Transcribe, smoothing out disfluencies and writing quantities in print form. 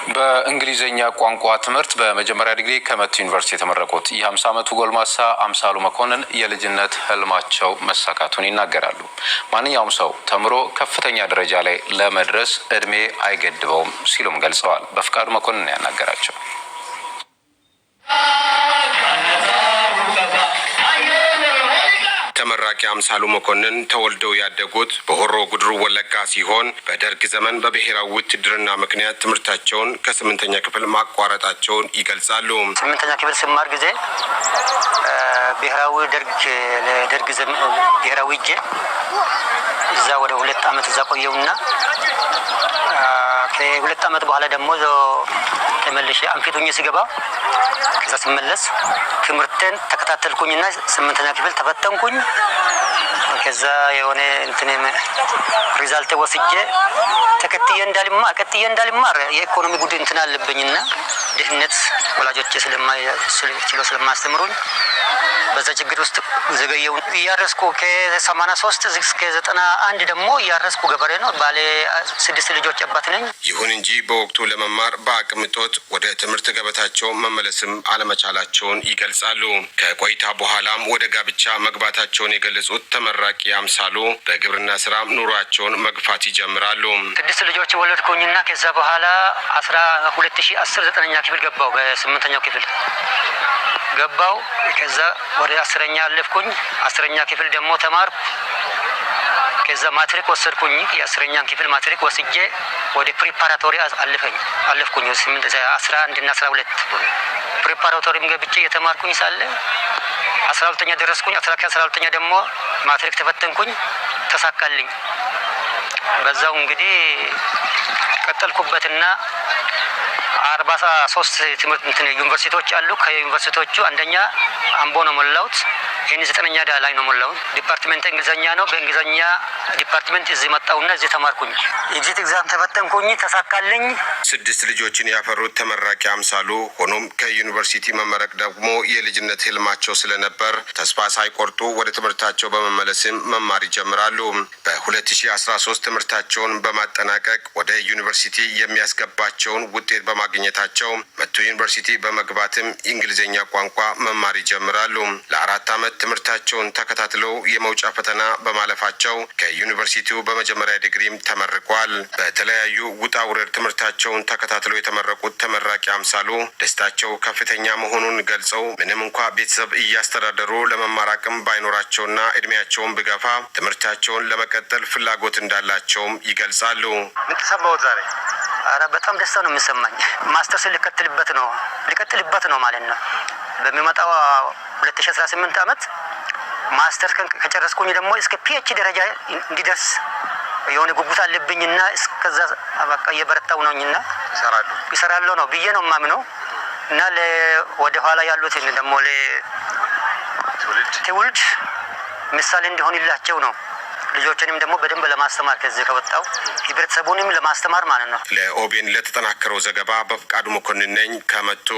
በእንግሊዘኛ ቋንቋ ትምህርት በመጀመሪያ ዲግሪ ከመቱ ዩኒቨርሲቲ የተመረቁት የ50 ዓመቱ ጎልማሳ አምሳሉ መኮንን የልጅነት ህልማቸው መሳካቱን ይናገራሉ። ማንኛውም ሰው ተምሮ ከፍተኛ ደረጃ ላይ ለመድረስ እድሜ አይገድበውም ሲሉም ገልጸዋል። በፍቃዱ መኮንን ያናገራቸው ተመራቂ አምሳሉ መኮንን ተወልደው ያደጉት በሆሮ ጉድሩ ወለጋ ሲሆን በደርግ ዘመን በብሔራዊ ውትድርና ምክንያት ትምህርታቸውን ከ8ኛ ክፍል ማቋረጣቸውን ይገልጻሉ። 8ኛ ክፍል ስማር ጊዜ ብሔራዊ ደርግ ዘመን ብሔራዊ እጄ እዛ ወደ 2 ዓመት እዛ ቆየውና ከ2 ዓመት በኋላ ደግሞ ተመልሼ አንፊቱኝ ሲገባ ከዛ ስመለስ ትምህርቴን ተከታተልኩኝና 8ኛ ክፍል ተፈተንኩኝ። ከዛ የሆነ ሪዛልት ወስጄ ተከትዬ እንዳልማር የኢኮኖሚ ጉዳይ አለብኝና ድህነት ወላጆቼ ስለማያስተምሩኝ በዛ ችግር ውስጥ ዘገየው ያረስኩ ከ83 እስከ 91 ደግሞ ያረስኩ ገበሬ ነው። ባለ 6 ልጆች አባት ነኝ። ይሁን እንጂ በወቅቱ ለመማር በአቅም እጦት ወደ ትምህርት ገበታቸው መመለስም አለመቻላቸውን ይገልጻሉ። ከቆይታ በኋላም ወደ ጋብቻ መግባታቸውን የገለጹት ተመራቂ አምሳሉ በግብርና ስራ ኑሯቸውን መግፋት ይጀምራሉ። 6 ልጆች ወለድኩኝና ከዛ በኋላ 2010 9ኛ ክፍል ገባው። በ8ኛው ክፍል ገባው። ከዛ ወደ 10ኛ አለፍኩኝ። 10ኛ ክፍል ደግሞ ተማርኩ። ከዛ ማትሪክ ወሰድኩኝ። የ10ኛን ክፍል ማትሪክ ወስጄ ወደ ፕሪፓራቶሪ አለፍኩኝ። 11 እና 12 ፕሪፓራቶሪም ገብቼ የተማርኩኝ ሳለ 12ኛ ደረስኩኝ። 12ኛ ደግሞ ማትሪክ ተፈተንኩኝ፣ ተሳካልኝ። በዛው እንግዲህ ቀጠልኩበትና 43 ትምህርት ዩኒቨርሲቲዎች አሉ። ከዩኒቨርሲቲዎቹ አንደኛ አምቦ ነው ሞላሁት። ይሄን 9ኛ ላይ ነው ሞላሁት። ዲፓርትመንት እንግሊዘኛ ነው። በእንግሊዘኛ ዲፓርትመንት እዚህ መጣውና እዚህ ተማርኩኝ። ኤግዚት ኤግዛም ተፈተንኩኝ፣ ተሳካልኝ። 6 ልጆችን ያፈሩት ተመራቂ አምሳሉ ሆኖም ከዩኒቨርሲቲ መመረቅ ደግሞ የልጅነት ህልማቸው ስለነበር ተስፋ ሳይቆርጡ ወደ ትምህርታቸው በመመለስም መማር ይጀምራሉ። በ2013 ትምህርታቸውን በማጠናቀቅ ወደ ዩኒቨርሲቲ የሚያስገባቸውን ውጤት በማግኘታቸው መቱ ዩኒቨርሲቲ በመግባትም እንግሊዘኛ ቋንቋ መማር ይጀምራሉ። ለ4 ዓመት ትምህርታቸውን ተከታትለው የመውጫ ፈተና በማለፋቸው ከዩኒቨርሲቲው በመጀመሪያ ዲግሪም ተመርቋል። በተለያዩ ውጣ ውረድ ትምህርታቸውን ተከታትለው የተመረቁት ተመራቂ አምሳሉ ደስታቸው ከፍተኛ መሆኑን ገልጸው ምንም እንኳ ቤተሰብ እያስተዳደሩ ለመማር አቅም ባይኖራቸውና እድሜያቸውን ብገፋ ትምህርታቸውን ለመቀጠል ፍላጎት እንዳላቸውም ይገልጻሉ። ምን ተሰማው ዛሬ? አረ በጣም ደስታ ነው የሚሰማኝ። ማስተርስ ሊቀጥልበት ነው ማለት ነው። በሚመጣው 2018 ዓመት ማስተር ከጨረስኩኝ ደግሞ እስከ ፒኤች ደረጃ እንዲደርስ የሆነ ጉጉት አለብኝና እስከዛ በቃ እየበረታው ነውኝና ይሰራለሁ ነው ብዬ ነው ማምነው እና ወደ ኋላ ያሉት ደግሞ ለትውልድ ምሳሌ እንዲሆንላቸው ነው። ልጆችንም ደግሞ በደንብ ለማስተማር ከዚህ ከወጣው ህብረተሰቡንም ለማስተማር ማለት ነው። ለኦቤን ለተጠናከረው ዘገባ በፍቃዱ መኮንን ነኝ ከመቱ።